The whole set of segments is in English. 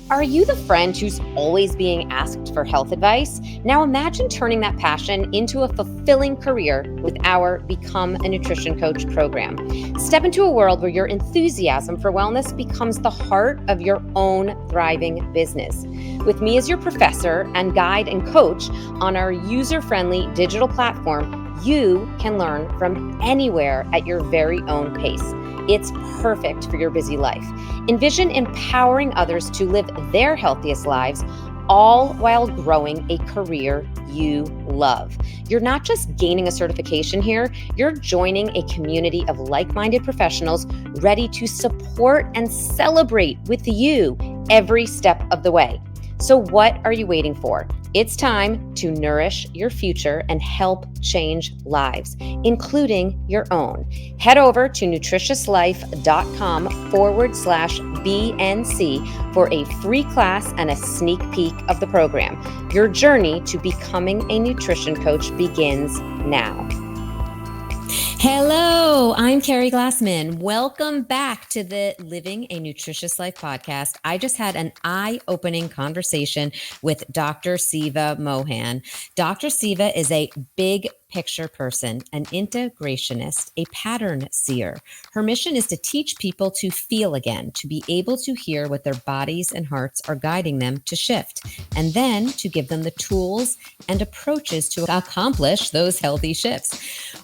Are you the friend who's always being asked for health advice? Now imagine turning that passion into a fulfilling career with our Become a Nutrition Coach program. Step into a world where your enthusiasm for wellness becomes the heart of your own thriving business. With me as your professor and guide and coach on our user-friendly digital platform, you can learn from anywhere at your very own pace. It's perfect for your busy life. Envision empowering others to live their healthiest lives, all while growing a career you love. You're not just gaining a certification here, you're joining a community of like-minded professionals ready to support and celebrate with you every step of the way. So what are you waiting for? It's time to nourish your future and help change lives, including your own. Head over to nutritiouslife.com/BNC for a free class and a sneak peek of the program. Your journey to becoming a nutrition coach begins now. Hello, I'm Keri Glassman. Welcome back to the Living a Nutritious Life podcast. I just had an eye-opening conversation with Dr. Siva Mohan. Dr. Siva is a big picture person, an integrationist, a pattern seer. Her mission is to teach people to feel again, to be able to hear what their bodies and hearts are guiding them to shift, and then to give them the tools and approaches to accomplish those healthy shifts.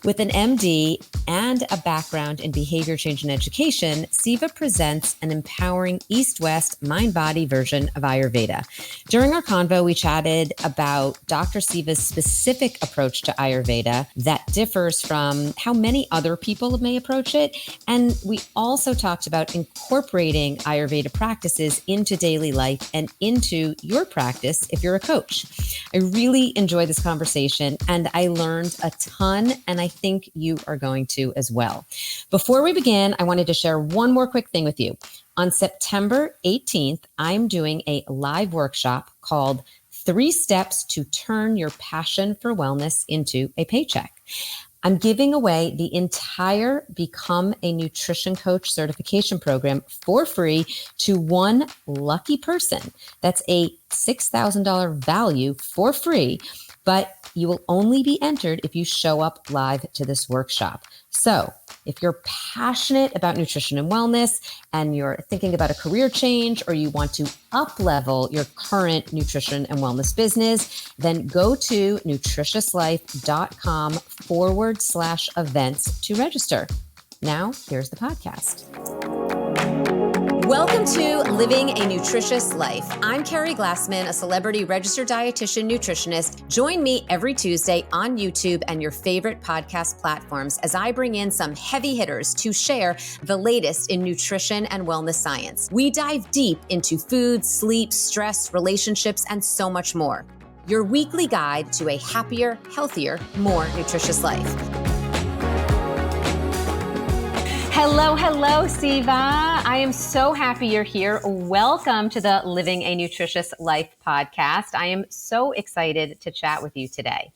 With an MD and a background in behavior change and education, Siva presents an empowering East-West mind-body version of Ayurveda. During our convo, we chatted about Dr. Siva's specific approach to Ayurveda that differs from how many other people may approach it. And we also talked about incorporating Ayurveda practices into daily life and into your practice if you're a coach. I really enjoyed this conversation and I learned a ton, and I think you are going to as well. Before we begin, I wanted to share one more quick thing with you. On September 18th, I'm doing a live workshop called 3 Steps to Turn Your Passion for Wellness into a Paycheck. I'm giving away the entire Become a Nutrition Coach certification program for free to one lucky person. That's a $6,000 value for free, but you will only be entered if you show up live to this workshop. So if you're passionate about nutrition and wellness and you're thinking about a career change or you want to up-level your current nutrition and wellness business, then go to nutritiouslife.com/events to register. Now, here's the podcast. Welcome to Living a Nutritious Life. I'm Keri Glassman, a celebrity registered dietitian nutritionist. Join me every Tuesday on YouTube and your favorite podcast platforms as I bring in some heavy hitters to share the latest in nutrition and wellness science. We dive deep into food, sleep, stress, relationships, and so much more. Your weekly guide to a happier, healthier, more nutritious life. Hello, Siva. I am so happy you're here. Welcome to the Living a Nutritious Life podcast. I am so excited to chat with you today.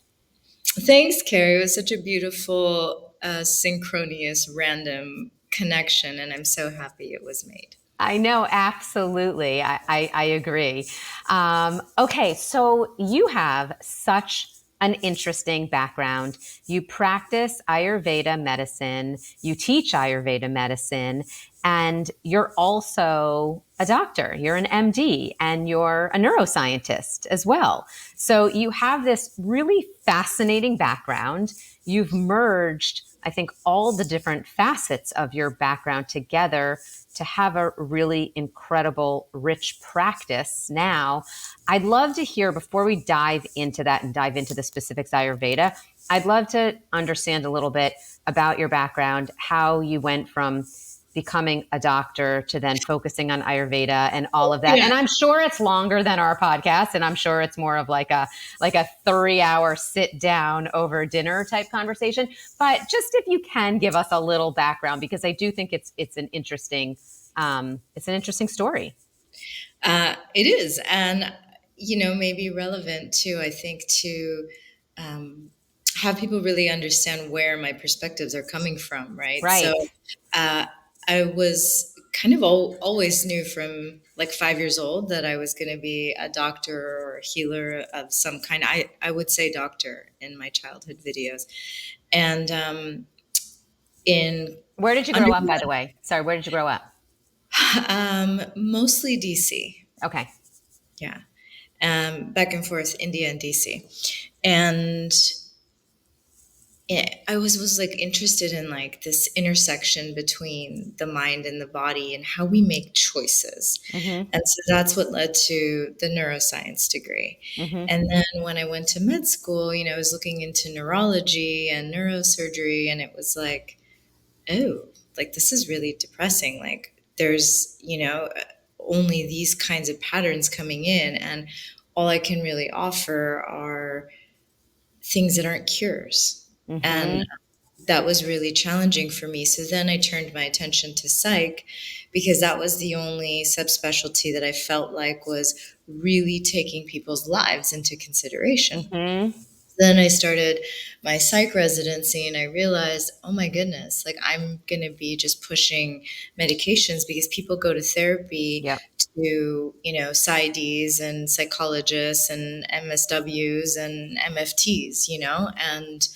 Thanks, Keri. It was such a beautiful, synchronous, random connection, and I'm so happy it was made. I know, absolutely. I agree. Okay, so you have such an interesting background. You practice Ayurveda medicine, you teach Ayurveda medicine, and you're also a doctor. You're an MD and you're a neuroscientist as well. So you have this really fascinating background. You've merged, I think, all the different facets of your background together to have a really incredible, rich practice now. I'd love to hear, before we dive into that and dive into the specifics of Ayurveda, I'd love to understand a little bit about your background, how you went from becoming a doctor to then focusing on Ayurveda and all of that. Yeah. And I'm sure it's longer than our podcast, and I'm sure it's more of like a 3-hour sit down over dinner type conversation. But just if you can give us a little background, because I do think it's an interesting story. It is, and maybe relevant too. I think to have people really understand where my perspectives are coming from, right? Right. So I was kind of always knew from like 5 years old that I was going to be a doctor or a healer of some kind. I would say doctor in my childhood videos. And in Where did you grow up, by the way? Sorry, where did you grow up? Mostly DC. Okay. Yeah. Back and forth, India and DC. And I was like interested in like this intersection between the mind and the body and how we make choices. Mm-hmm. And so that's what led to the neuroscience degree. Mm-hmm. And then when I went to med school, I was looking into neurology and neurosurgery, and it was like, oh, like this is really depressing. Like there's, only these kinds of patterns coming in, and all I can really offer are things that aren't cures. And Mm-hmm. that was really challenging for me. So then I turned my attention to psych because that was the only subspecialty that I felt like was really taking people's lives into consideration. Mm-hmm. Then I started my psych residency and I realized, oh my goodness, like I'm going to be just pushing medications because people go to therapy Yep. to, PsyDs and psychologists and MSWs and MFTs, and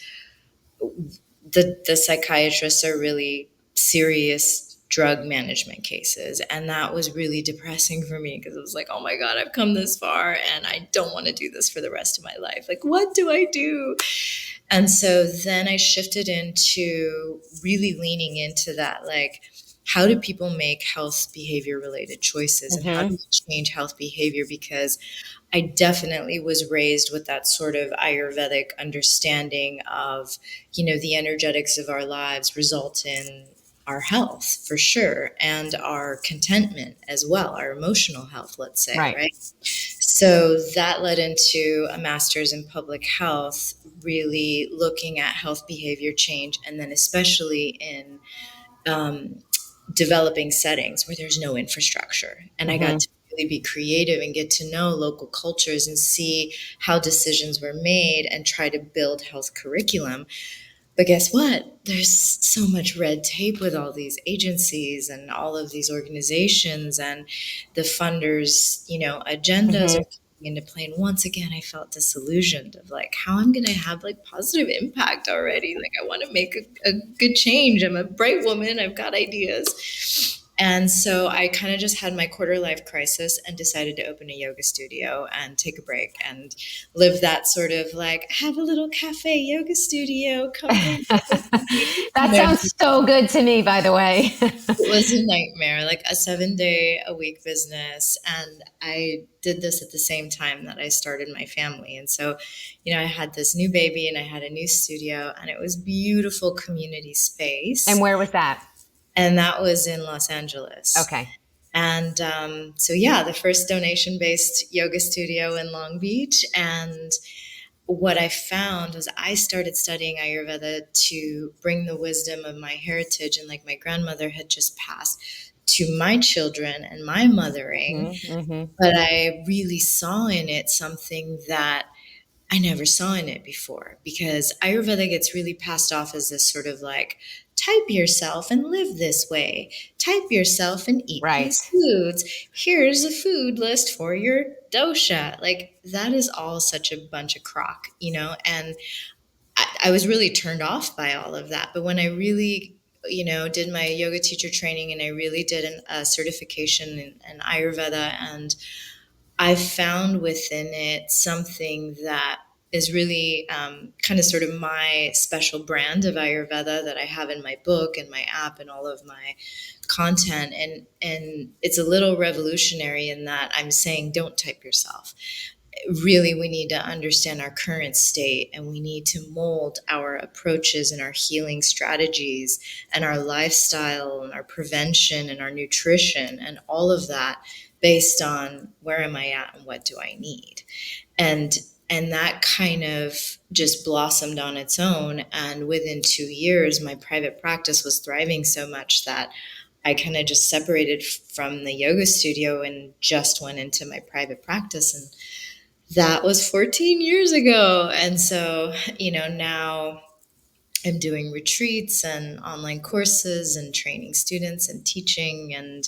the psychiatrists are really serious drug management cases. And that was really depressing for me because it was like, oh my God, I've come this far and I don't want to do this for the rest of my life. Like, what do I do? And so then I shifted into really leaning into that, like, how do people make health behavior related choices and how do Mm-hmm. we change health behavior? Because I definitely was raised with that sort of Ayurvedic understanding of, the energetics of our lives result in our health for sure, and our contentment as well, our emotional health, let's say, Right. right? So that led into a master's in public health, really looking at health behavior change, and then especially in um, developing settings where there's no infrastructure. And I got Mm-hmm. to really be creative and get to know local cultures and see how decisions were made and try to build health curriculum. But guess what? There's so much red tape with all these agencies and all of these organizations, and the funders, agendas Mm-hmm. are coming into play. And once again, I felt disillusioned of like how I'm going to have like positive impact already. Like I want to make a good change. I'm a bright woman. I've got ideas. And so I kind of just had my quarter life crisis and decided to open a yoga studio and take a break and live that sort of like, have a little cafe yoga studio, come hang out with me. That sounds so good to me, by the way. It was a nightmare, like a 7 day a week business. And I did this at the same time that I started my family. And so, I had this new baby and I had a new studio, and it was beautiful community space. And where was that? And that was in Los Angeles. Okay. And so, yeah, the first donation based yoga studio in Long Beach. And what I found was I started studying Ayurveda to bring the wisdom of my heritage, and like my grandmother had just passed, to my children and my mothering. Mm-hmm. But I really saw in it something that I never saw in it before, because Ayurveda gets really passed off as this sort of like, type yourself and live this way, type yourself and eat Right. these foods. Here's a food list for your dosha. Like that is all such a bunch of crock, and I was really turned off by all of that. But when I really, did my yoga teacher training and I really did a certification in Ayurveda, and I found within it something that is really kind of sort of my special brand of Ayurveda that I have in my book and my app and all of my content. And it's a little revolutionary in that I'm saying, don't type yourself. Really, we need to understand our current state, and we need to mold our approaches and our healing strategies and our lifestyle and our prevention and our nutrition and all of that based on where am I at and what do I need. And that kind of just blossomed on its own. And within 2 years, my private practice was thriving so much that I kind of just separated from the yoga studio and just went into my private practice. And that was 14 years ago. And so, now I'm doing retreats and online courses and training students and teaching and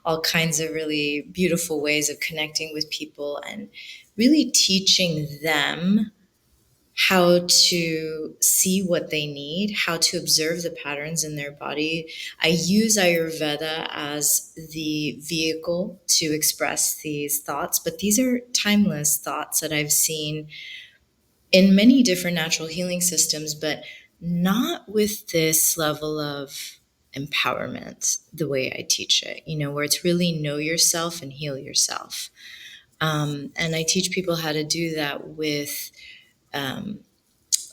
all kinds of really beautiful ways of connecting with people and really teaching them how to see what they need, how to observe the patterns in their body. I use Ayurveda as the vehicle to express these thoughts, but these are timeless thoughts that I've seen in many different natural healing systems, but not with this level of empowerment the way I teach it, where it's really know yourself and heal yourself. And I teach people how to do that with um,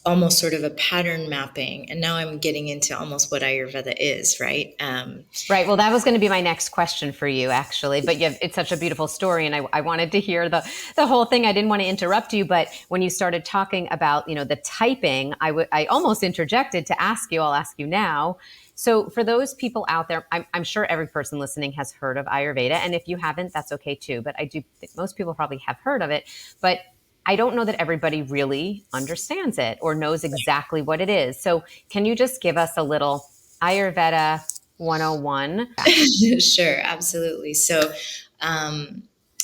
almost sort of a pattern mapping. And now I'm getting into almost what Ayurveda is, right? Right. Well, that was going to be my next question for you, actually. But it's such a beautiful story, and I wanted to hear the whole thing. I didn't want to interrupt you, but when you started talking about the typing, I almost interjected to ask you. I'll ask you now. So for those people out there, I'm sure every person listening has heard of Ayurveda, and if you haven't, that's okay too. But I do think most people probably have heard of it, but I don't know that everybody really understands it or knows exactly what it is. So can you just give us a little Ayurveda 101? Sure, absolutely. So,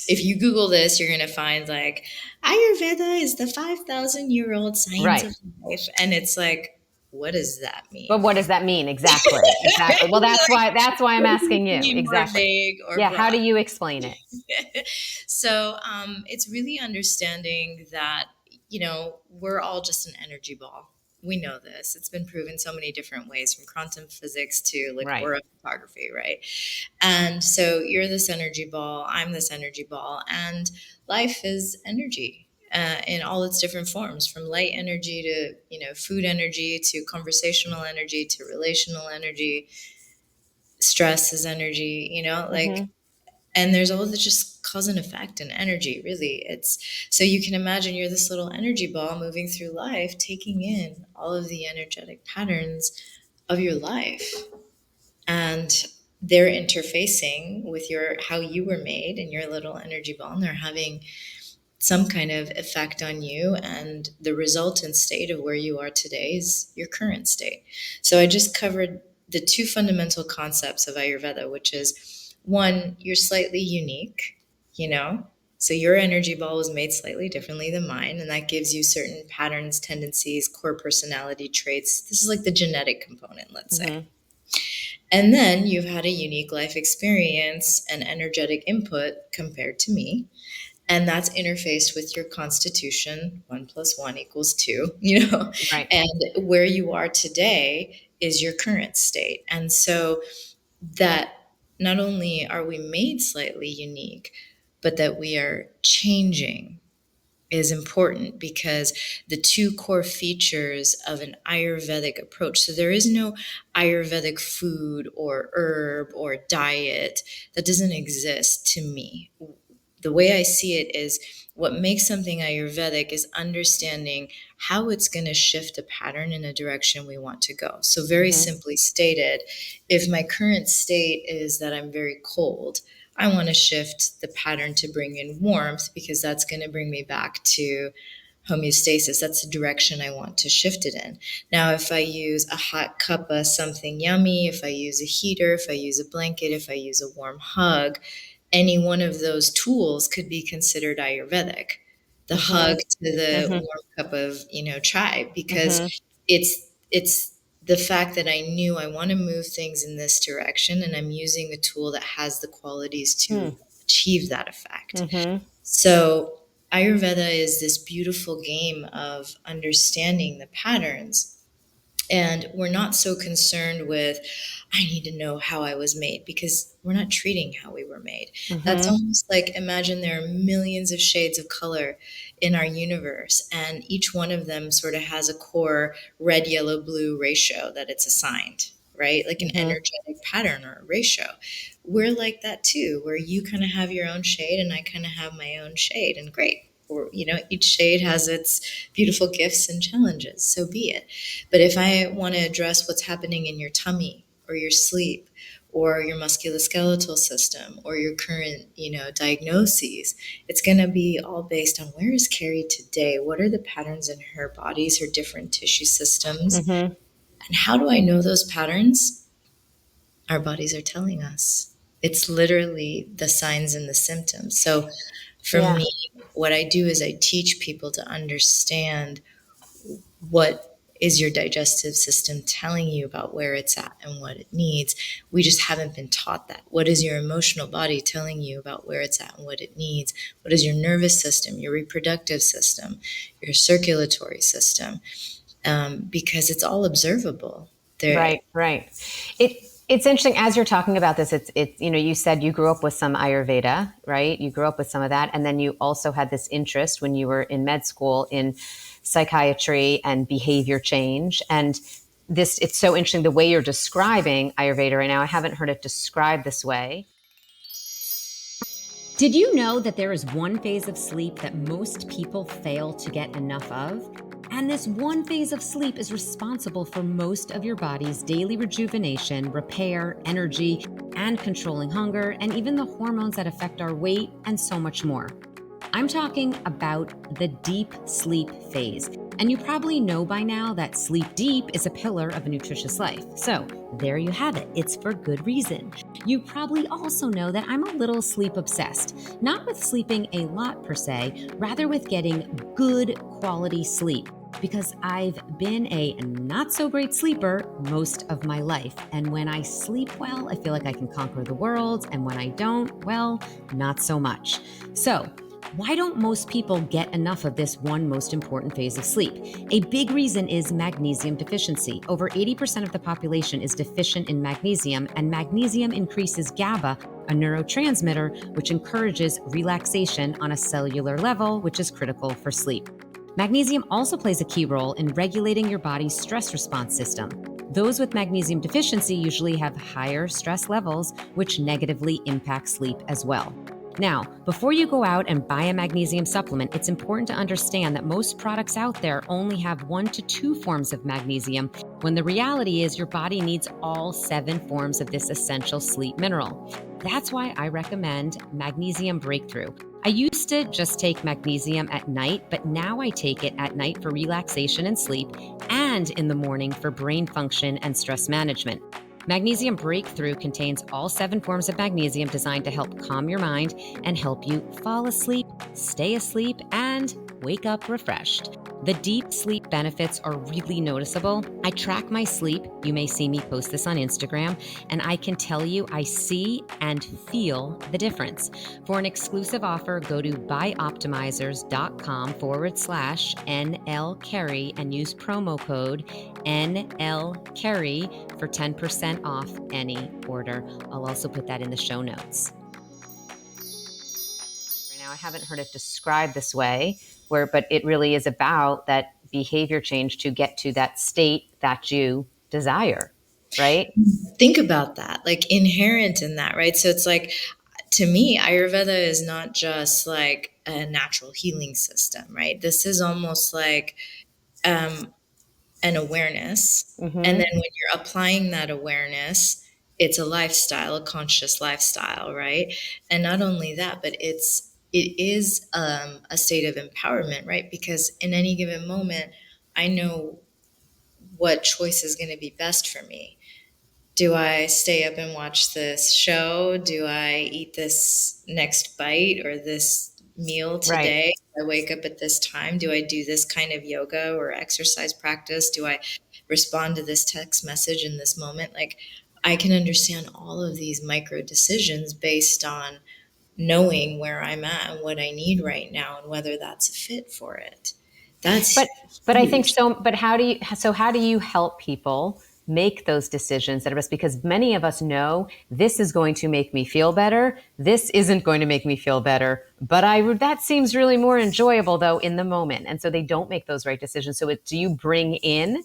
if you Google this, you're going to find like Ayurveda is the 5,000-year-old science Right. of life. And it's like, what does that But mean? what does that mean? Exactly. Exactly. Well, that's why I'm asking you. Be more Exactly. vague or Yeah. How broad. do you explain it? So it's really understanding that, we're all just an energy ball. We know this. It's been proven so many different ways, from quantum physics to like Right. aura photography, right? And so you're this energy ball, I'm this energy ball, and life is energy. In all its different forms, from light energy to food energy to conversational energy to relational energy. Stress is energy, Mm-hmm. and there's all the just cause and effect and energy, really. It's so you can imagine you're this little energy ball moving through life, taking in all of the energetic patterns of your life, and they're interfacing with your how you were made and your little energy ball, and they're having some kind of effect on you, and the resultant state of where you are today is your current state. So I just covered the two fundamental concepts of Ayurveda, which is one, you're slightly unique, so your energy ball was made slightly differently than mine, and that gives you certain patterns, tendencies, core personality traits. This is like the genetic component, let's say. Mm-hmm. And then you've had a unique life experience and energetic input compared to me, and that's interfaced with your constitution. 1 + 1 = 2, Right. and where you are today is your current state. And so that not only are we made slightly unique, but that we are changing is important, because the two core features of an Ayurvedic approach. So there is no Ayurvedic food or herb or diet that doesn't exist to me. The way I see it is, what makes something Ayurvedic is understanding how it's going to shift a pattern in a direction we want to go. So, very Mm-hmm. simply stated, if my current state is that I'm very cold, I want to shift the pattern to bring in warmth, because that's going to bring me back to homeostasis. That's the direction I want to shift it in. Now, if I use a hot cup of something yummy, if I use a heater, if I use a blanket, if I use a warm hug, any one of those tools could be considered Ayurvedic. The hug Mm-hmm. to the Mm-hmm. warm cup of, chai, because Mm-hmm. it's the fact that I knew I want to move things in this direction, and I'm using a tool that has the qualities to achieve that effect. Mm-hmm. So Ayurveda is this beautiful game of understanding the patterns, and we're not so concerned with, I need to know how I was made, because we're not treating how we were made. That's Mm-hmm. almost like, imagine there are millions of shades of color in our universe, and each one of them sort of has a core red, yellow, blue ratio that it's assigned, right? Like an Mm-hmm. energetic pattern or a ratio. We're like that too, where you kind of have your own shade and I kind of have my own shade, and great. Or, each shade has its beautiful gifts and challenges. So be it. But if I want to address what's happening in your tummy or your sleep or your musculoskeletal system or your current, diagnoses, it's going to be all based on, where is Keri today? What are the patterns in her bodies, her different tissue systems? Mm-hmm. And how do I know those patterns? Our bodies are telling us. It's literally the signs and the symptoms. So for Yeah. me, what I do is I teach people to understand what is your digestive system telling you about where it's at and what it needs. We just haven't been taught that. What is your emotional body telling you about where it's at and what it needs? What is your nervous system, your reproductive system, your circulatory system? Because it's all observable. There, Right, right. It's interesting as you're talking about this. It's you said you grew up with some Ayurveda, right? You grew up with some of that, and then you also had this interest when you were in med school in psychiatry and behavior change. And this it's so interesting the way you're describing Ayurveda right now. I haven't heard it described this way. Did you know that there is one phase of sleep that most people fail to get enough of? And this one phase of sleep is responsible for most of your body's daily rejuvenation, repair, energy, and controlling hunger, and even the hormones that affect our weight, and so much more. I'm talking about the deep sleep phase. And you probably know by now that sleep deep is a pillar of a nutritious life. So there you have it. It's for good reason. You probably also know that I'm a little sleep obsessed, not with sleeping a lot per se, rather with getting good quality sleep. Because I've been a not so great sleeper most of my life. And when I sleep well, I feel like I can conquer the world. And when I don't, well, not so much. So, why don't most people get enough of this one most important phase of sleep? A big reason is magnesium deficiency. Over 80% of the population is deficient in magnesium, and magnesium increases GABA, a neurotransmitter, which encourages relaxation on a cellular level, which is critical for sleep. Magnesium also plays a key role in regulating your body's stress response system. Those with magnesium deficiency usually have higher stress levels, which negatively impact sleep as well. Now, before you go out and buy a magnesium supplement, it's important to understand that most products out there only have 1 to 2 forms of magnesium, when the reality is your body needs all 7 forms of this essential sleep mineral. That's why I recommend Magnesium Breakthrough. I used to just take magnesium at night, but now I take it at night for relaxation and sleep, and in the morning for brain function and stress management. Magnesium Breakthrough contains all 7 forms of magnesium designed to help calm your mind and help you fall asleep, stay asleep, and wake up refreshed. The deep sleep benefits are really noticeable. I track my sleep. You may see me post this on Instagram, and I can tell you I see and feel the difference. For an exclusive offer, go to buyoptimizers.com/NL Keri and use promo code NL Keri for 10% off any order. I'll also put that in the show notes. Right now, I haven't heard it described this way, but it really is about that behavior change to get to that state that you desire, right? think about that, like inherent in that, right? So it's like, to me, Ayurveda is not just like a natural healing system, right? This is almost like um, an awareness. And Mm-hmm. then when you're applying that awareness, it's a lifestyle, a conscious lifestyle, right? And not only that, but it is a state of empowerment, right? Because in any given moment, I know what choice is going to be best for me. Do I stay up and watch this show? Do I eat this next bite or this meal Right. today? Do I wake up at this time? Do I do this kind of yoga or exercise practice? Do I respond to this text message in this moment? Like, I can understand all of these micro decisions based on knowing where I'm at and what I need right now and whether that's a fit for it. But That's but I think huge. so. But how do you help people make those decisions that are best? Because many of us know this is going to make me feel better. This isn't going to make me feel better. But that seems really more enjoyable though in the moment, and so they don't make those right decisions. So do you bring in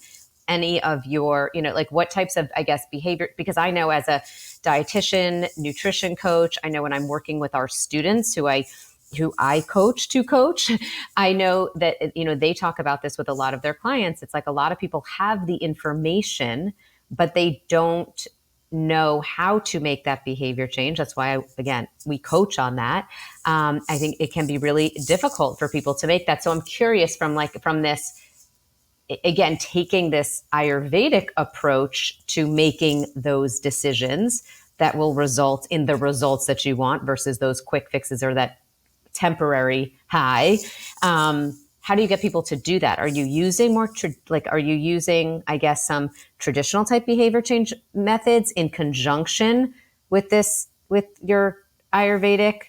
any of your, like what types of, I guess, behavior? Because I know as a dietitian, nutrition coach, I know when I'm working with our students who I coach to coach, I know that, they talk about this with a lot of their clients. It's like a lot of people have the information, but they don't know how to make that behavior change. That's why, again, we coach on that. I think it can be really difficult for people to make that. So I'm curious from this again, taking this Ayurvedic approach to making those decisions that will result in the results that you want versus those quick fixes or that temporary high. How do you get people to do that? Are you using are you using, I guess, some traditional type behavior change methods in conjunction with with your Ayurvedic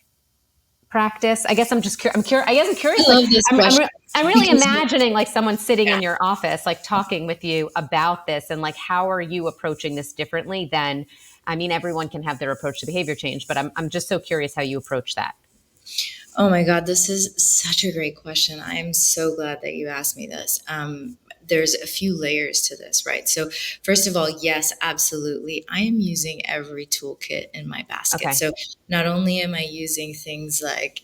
practice? I guess I'm just I'm curious. I guess I'm I curious. Like love this I'm question I'm really because imagining like someone sitting yeah. in your office, like talking with you about this, and like how are you approaching this differently than? I mean, everyone can have their approach to behavior change, but I'm just so curious how you approach that. Oh my God, this is such a great question. I'm so glad that you asked me this. There's a few layers to this, right? So, first of all, yes, absolutely. I am using every toolkit in my basket. Okay. So, not only am I using things like,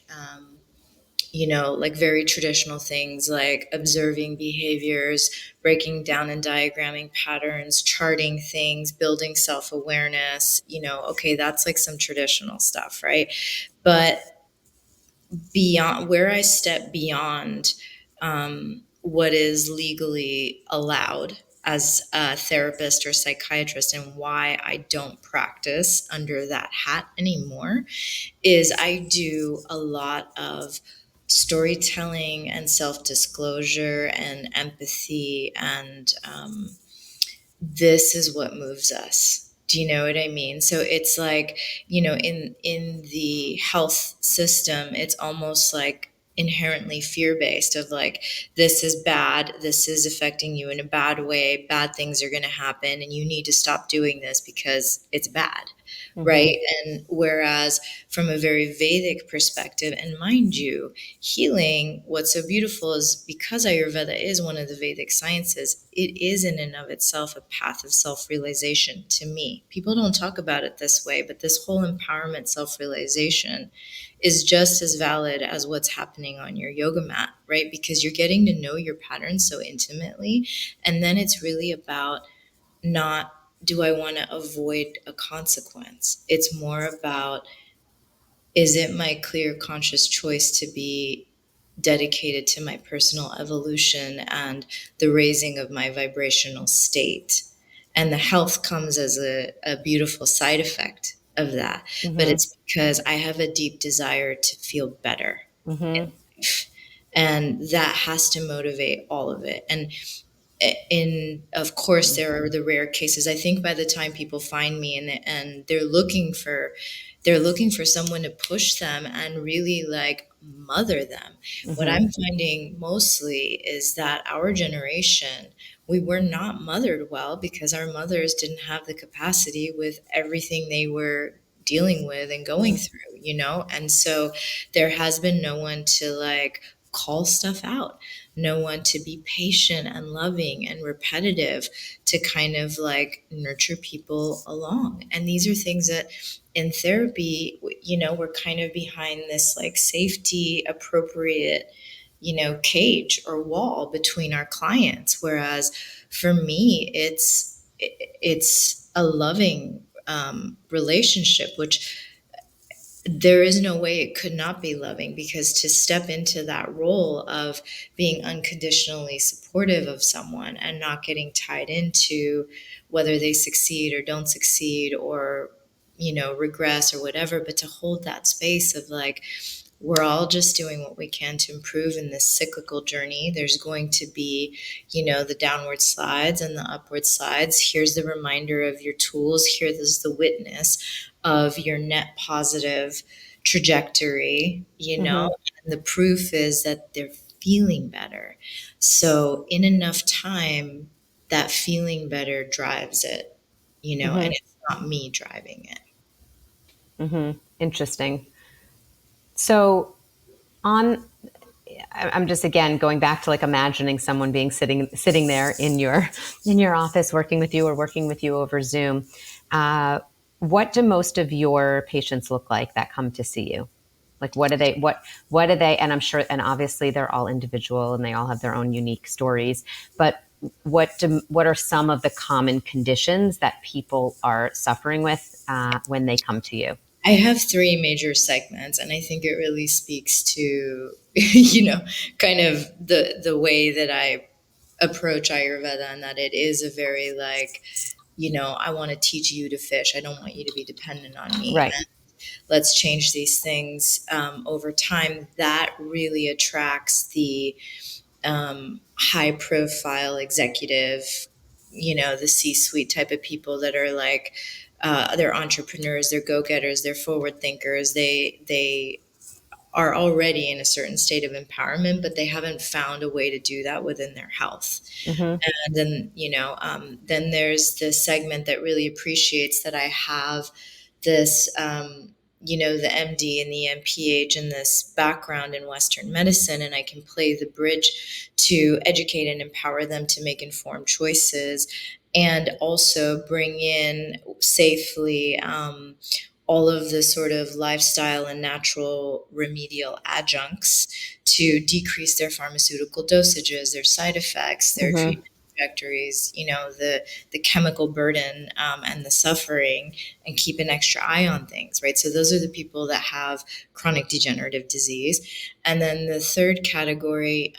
like very traditional things like observing behaviors, breaking down and diagramming patterns, charting things, building self awareness, okay, that's like some traditional stuff, right? But beyond where I step beyond what is legally allowed as a therapist or psychiatrist and why I don't practice under that hat anymore is I do a lot of storytelling and self-disclosure and empathy and this is what moves us. Do you know what I mean? So it's like, in the health system, it's almost like inherently fear-based of like, this is bad, this is affecting you in a bad way, bad things are going to happen, and you need to stop doing this because it's bad. Mm-hmm. Right. And whereas from a very Vedic perspective, and mind you, healing, what's so beautiful is because Ayurveda is one of the Vedic sciences, it is in and of itself a path of self realization to me. People don't talk about it this way, but this whole empowerment self realization is just as valid as what's happening on your yoga mat, right? Because you're getting to know your patterns so intimately. And then it's really about not, do I want to avoid a consequence? It's more about, is it my clear conscious choice to be dedicated to my personal evolution and the raising of my vibrational state? And the health comes as a beautiful side effect of that. But Mm-hmm. it's because I have a deep desire to feel better Mm-hmm. in life. And that has to motivate all of it. And of course there are the rare cases. I think by the time people find me and they're looking for someone to push them and really like mother them. What Mm-hmm. I'm finding mostly is that our generation, we were not mothered well because our mothers didn't have the capacity with everything they were dealing with and going through. And so there has been no one to like call stuff out, no one to be patient and loving and repetitive to kind of like nurture people along. And these are things that in therapy, we're kind of behind this like safety appropriate, cage or wall between our clients. Whereas for me, it's a loving relationship, which there is no way it could not be loving, because to step into that role of being unconditionally supportive of someone and not getting tied into whether they succeed or don't succeed or regress or whatever, but to hold that space of like, we're all just doing what we can to improve in this cyclical journey. There's going to be, the downward slides and the upward slides. Here's the reminder of your tools. Here is the witness of your net positive trajectory, Mm-hmm. and the proof is that they're feeling better. So in enough time, that feeling better drives it, and Mm-hmm. it's not me driving it. Mm-hmm. Interesting. So on I'm just again going back to like imagining someone being sitting there in your office working with you or working with you over Zoom. Uh, what do most of your patients look like that come to see you? Like what do they? And I'm sure, and obviously they're all individual and they all have their own unique stories. But what are some of the common conditions that people are suffering with when they come to you? I have three major segments, and I think it really speaks to, kind of the way that I approach Ayurveda, and that it is a very like, I want to teach you to fish. I don't want you to be dependent on me. Right. And let's change these things over time. That really attracts the high profile executive, the C-suite type of people that are like, they're entrepreneurs, they're go-getters, they're forward thinkers. They are already in a certain state of empowerment, but they haven't found a way to do that within their health. Mm-hmm. And then, then there's this segment that really appreciates that I have this, the MD and the MPH and this background in Western medicine, and I can play the bridge to educate and empower them to make informed choices, and also bring in safely all of the sort of lifestyle and natural remedial adjuncts to decrease their pharmaceutical dosages, their side effects, their Mm-hmm. treatment trajectories, the chemical burden and the suffering, and keep an extra eye on things, right? So those are the people that have chronic degenerative disease. And then the third category,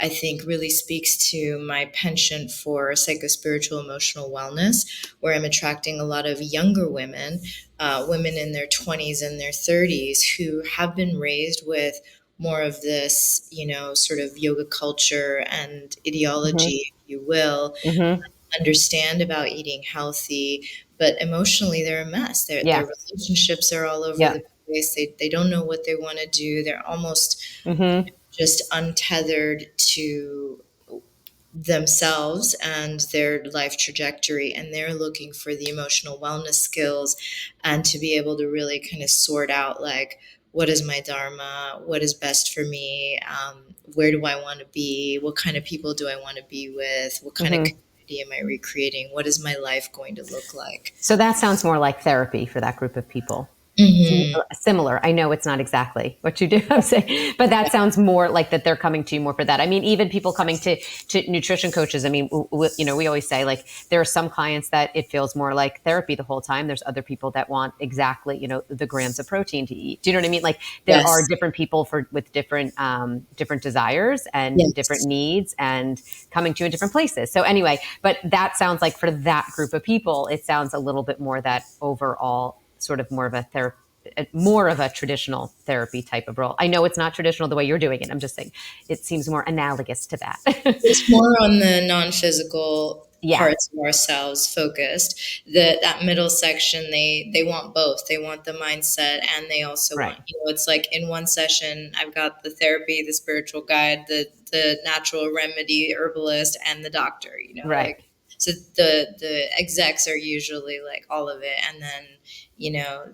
I think really speaks to my penchant for psychospiritual emotional wellness, where I'm attracting a lot of younger women, women in their 20s and their 30s, who have been raised with more of this, sort of yoga culture and Mm-hmm. ideology, if you will, Mm-hmm. understand about eating healthy, but emotionally they're a mess. Their Yeah. relationships are all over Yeah. the place. They don't know what they want to do. They're almost Mm-hmm. just untethered to themselves and their life trajectory, and they're looking for the emotional wellness skills and to be able to really kind of sort out, like, what is my dharma, what is best for me, where do I want to be, what kind of people do I want to be with, what kind of Mm-hmm. community am I recreating, what is my life going to look like. So that sounds more like therapy for that group of people. Mm-hmm. Similar. I know it's not exactly what you do, I'm saying, but that sounds more like that they're coming to you more for that. I mean, even people coming to nutrition coaches. I mean, we always say, like, there are some clients that it feels more like therapy the whole time. There's other people that want exactly, the grams of protein to eat. Do you know what I mean? Like, there are Yes. different people with different desires and different Yes. needs, and coming to you in different places. So anyway, but that sounds like for that group of people, it sounds a little bit more that overall sort of more of a traditional therapy type of role. I know it's not traditional the way you're doing it. I'm just saying it seems more analogous to that. It's more on the non-physical Yeah. parts of ourselves focused. That middle section, they want both. They want the mindset, and they also Right. want, it's like in one session I've got the therapy, the spiritual guide, the natural remedy herbalist, and the doctor, Right. like, so the execs are usually like all of it, and then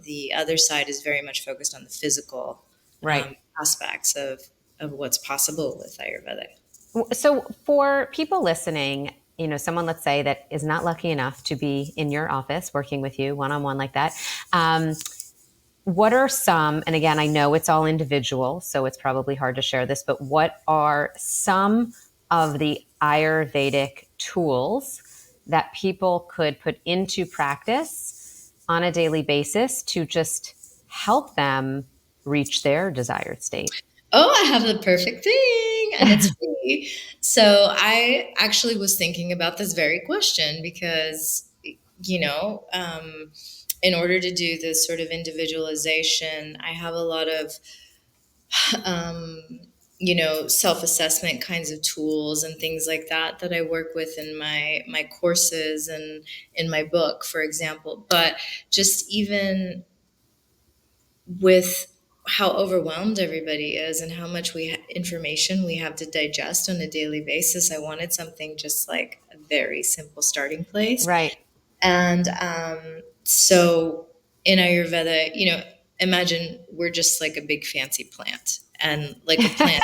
the other side is very much focused on the physical Right. aspects of what's possible with Ayurveda. So for people listening, someone, let's say, that is not lucky enough to be in your office working with you one-on-one like that, what are some, and again, I know it's all individual, so it's probably hard to share this, but what are some of the Ayurvedic tools that people could put into practice on a daily basis to just help them reach their desired state? Oh, I have the perfect thing, and it's free. So I actually was thinking about this very question because, you know, um, in order to do this sort of individualization, I have a lot of, um, self-assessment kinds of tools and things like that I work with in my courses and in my book, for example. But just even with how overwhelmed everybody is and how much information we have to digest on a daily basis, I wanted something just like a very simple starting place. Right. And so in Ayurveda, imagine we're just like a big fancy plant, and like a plant.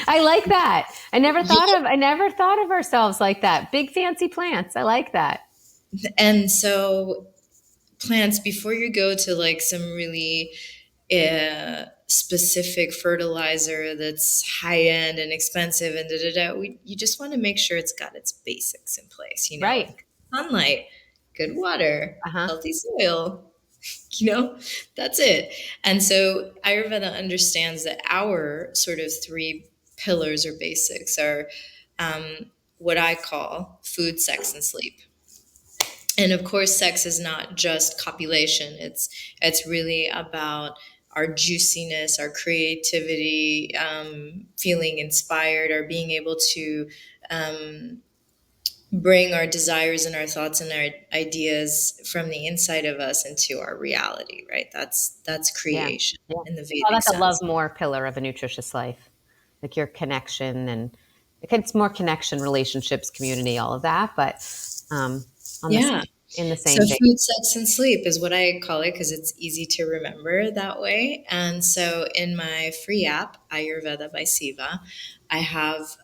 I like that. I never thought of ourselves like that. Big fancy plants. I like that. And so plants, before you go to like some really specific fertilizer that's high end and expensive and you just want to make sure it's got its basics in place, Right. sunlight, good water, Uh-huh. healthy soil, that's it. And so Ayurveda understands that our sort of three pillars or basics are what I call food, sex, and sleep. And of course, sex is not just copulation. It's really about our juiciness, our creativity, feeling inspired, or being able to um, bring our desires and our thoughts and our ideas from the inside of us into our reality. Right? That's Yeah. creation Yeah. in the Well, Vedic that's a love sense. more pillar of a nutritious life, like your connection and it's more connection, relationships, community, all of that. But um, on the Yeah. same, in the So same vein. food, sex, and sleep is what I call it because it's easy to remember that way. And so in my free app, Ayurveda by Siva, I have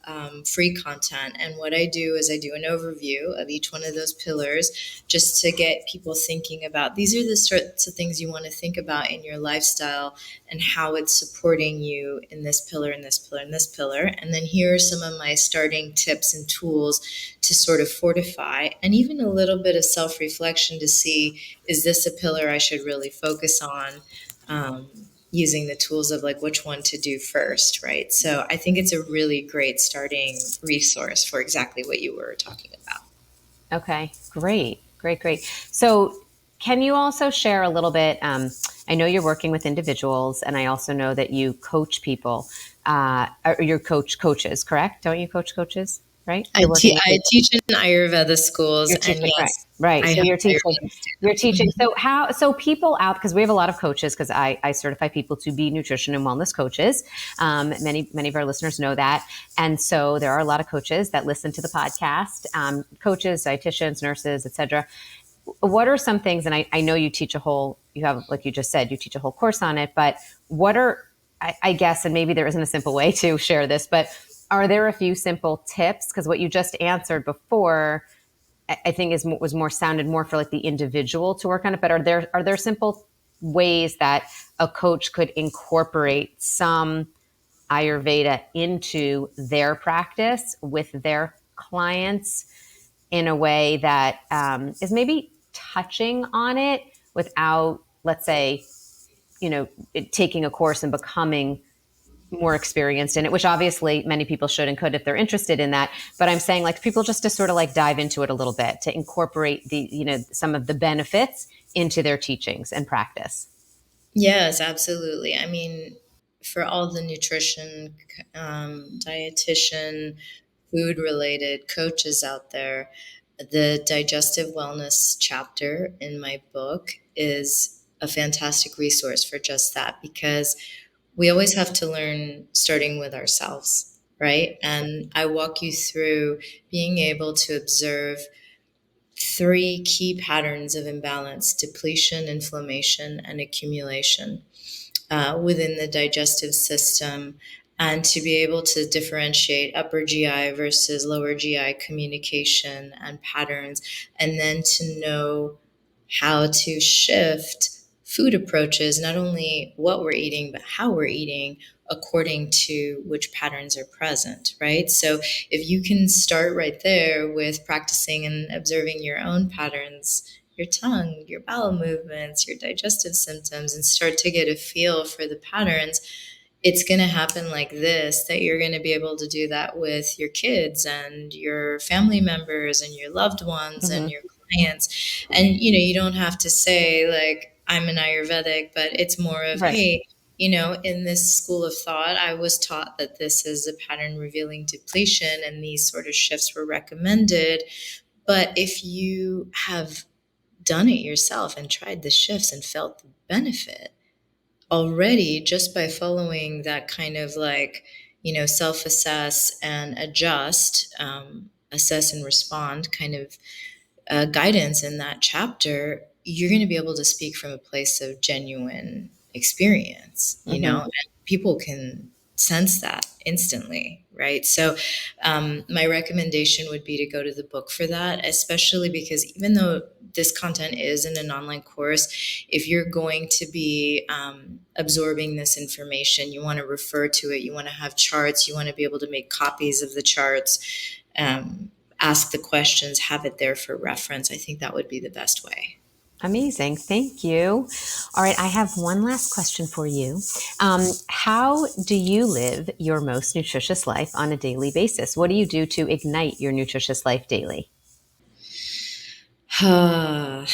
free content. And what I do is I do an overview of each one of those pillars just to get people thinking about these are the sorts of things you want to think about in your lifestyle and how it's supporting you in this pillar, in this pillar, in this pillar. And then here are some of my starting tips and tools to sort of fortify and even a little bit of self reflection to see is this a pillar I should really focus on? Using the tools of like which one to do first, right? So I think it's a really great starting resource for exactly what you were talking about. Okay, great, great, great. So, can you also share a little bit? I know you're working with individuals, and I also know that you coach people. Or you coaches, correct? Don't you coach coaches? Right? You're working with I people. teach in Ayurveda schools, You're and teaching, right? yes, Right. I So have you're teaching. Ayurveda You're teaching. students. So how? So people out because we have a lot of coaches because I certify people to be nutrition and wellness coaches. Many of our listeners know that, and so there are a lot of coaches that listen to the podcast. Coaches, dietitians, nurses, etc. What are some things? And I know you teach a whole. You have, like you just said, you teach a whole course on it. But what are I guess, and maybe there isn't a simple way to share this, but are there a few simple tips? Because what you just answered before I think was more sounded more for like the individual to work on it. But are there simple ways that a coach could incorporate some Ayurveda into their practice with their clients in a way that is maybe touching on it without, let's say, taking a course and becoming more experienced in it, which obviously many people should and could if they're interested in that. But I'm saying like people just to sort of like dive into it a little bit to incorporate some of the benefits into their teachings and practice. Yes, absolutely. I mean, for all the nutrition, dietitian, food related coaches out there, the digestive wellness chapter in my book is a fantastic resource for just that because we always have to learn starting with ourselves, right? And I walk you through being able to observe three key patterns of imbalance: depletion, inflammation, and accumulation within the digestive system, and to be able to differentiate upper GI versus lower GI communication and patterns, and then to know how to shift food approaches, not only what we're eating, but how we're eating according to which patterns are present, right? So if you can start right there with practicing and observing your own patterns, your tongue, your bowel movements, your digestive symptoms, and start to get a feel for the patterns, it's going to happen like this, that you're going to be able to do that with your kids and your family members and your loved ones and Mm-hmm. your clients. And you don't have to say like I'm an Ayurvedic, but it's more of, Right. hey, in this school of thought, I was taught that this is a pattern revealing depletion and these sort of shifts were recommended. But if you have done it yourself and tried the shifts and felt the benefit already just by following that kind of like, self assess and adjust, assess and respond kind of guidance in that chapter, you're going to be able to speak from a place of genuine experience, Mm-hmm. and people can sense that instantly, right? So, my recommendation would be to go to the book for that, especially because even though this content is in an online course, if you're going to be absorbing this information, you want to refer to it, you want to have charts, you want to be able to make copies of the charts. Ask the questions, have it there for reference. I think that would be the best way. Amazing. Thank you. All right. I have one last question for you. How do you live your most nutritious life on a daily basis? What do you do to ignite your nutritious life daily? That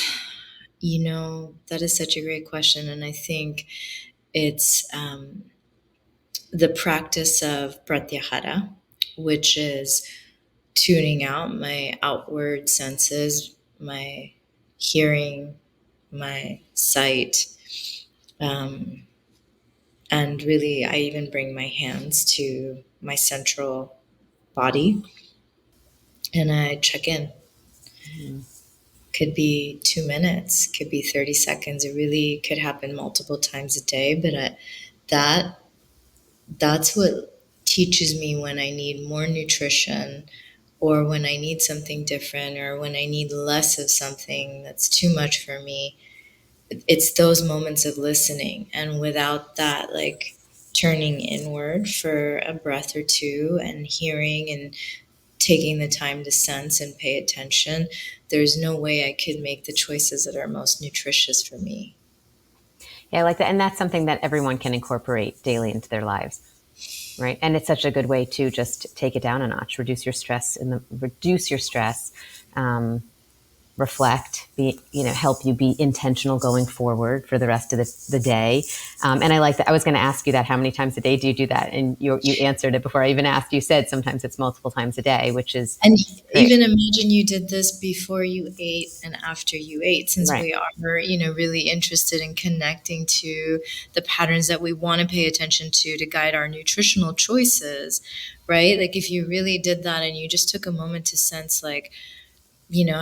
is such a great question. And I think it's the practice of pratyahara, which is tuning out my outward senses, my hearing, my sight. Um, and really, I even bring my hands to my central body and I check in. Mm. Could be 2 minutes, could be 30 seconds. It really could happen multiple times a day, but that that's what teaches me when I need more nutrition or when I need something different or when I need less of something that's too much for me. It's those moments of listening. And without that, like turning inward for a breath or two and hearing and taking the time to sense and pay attention, there's no way I could make the choices that are most nutritious for me. Yeah, I like that. And that's something that everyone can incorporate daily into their lives. Right. And it's such a good way to just take it down a notch, reduce your stress, reflect, help you be intentional going forward for the rest of the day. And I like that. I was going to ask you that. How many times a day do you do that? And you answered it before I even asked. You said sometimes it's multiple times a day, which is And great. even imagine you did this before you ate and after you ate, since Right. we are, really interested in connecting to the patterns that we want to pay attention to guide our nutritional choices, right? Like if you really did that and you just took a moment to sense, like,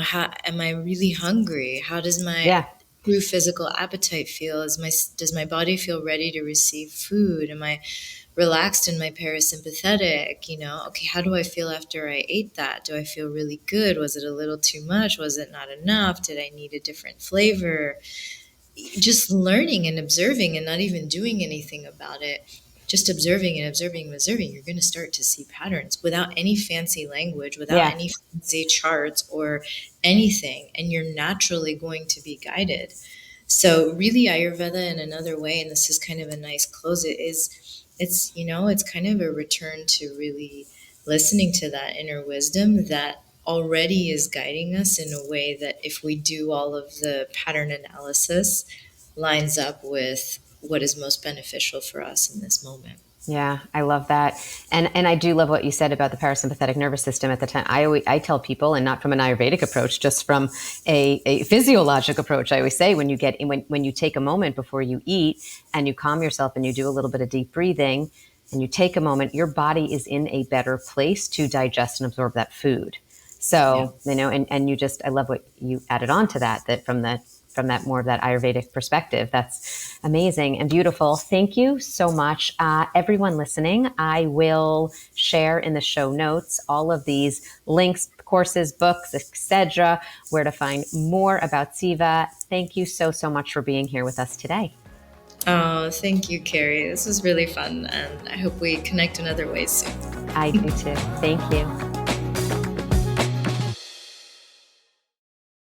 how am I really hungry? How does my Yeah. true physical appetite feel? Does my body feel ready to receive food? Am I relaxed in my parasympathetic? Okay, how do I feel after I ate that? Do I feel really good? Was it a little too much? Was it not enough? Did I need a different flavor? Just learning and observing and not even doing anything about it, just observing and observing and observing, you're going to start to see patterns without any fancy language, without Yeah. any fancy charts or anything. And you're naturally going to be guided. So really Ayurveda in another way, and this is kind of a nice close, it's kind of a return to really listening to that inner wisdom that already is guiding us in a way that if we do all of the pattern analysis lines up with what is most beneficial for us in this moment. Yeah, I love that. And I do love what you said about the parasympathetic nervous system at the time. I tell people, and not from an Ayurvedic approach, just from a physiologic approach, I always say when you take a moment before you eat and you calm yourself and you do a little bit of deep breathing and you take a moment, your body is in a better place to digest and absorb that food. So, and I love what you added on to that from that more of that Ayurvedic perspective. That's amazing and beautiful. Thank you so much. Everyone listening, I will share in the show notes all of these links, courses, books, etc., where to find more about Siva. Thank you so much for being here with us today. Oh, thank you, Keri. This was really fun, and I hope we connect in other ways soon. I do too. Thank you.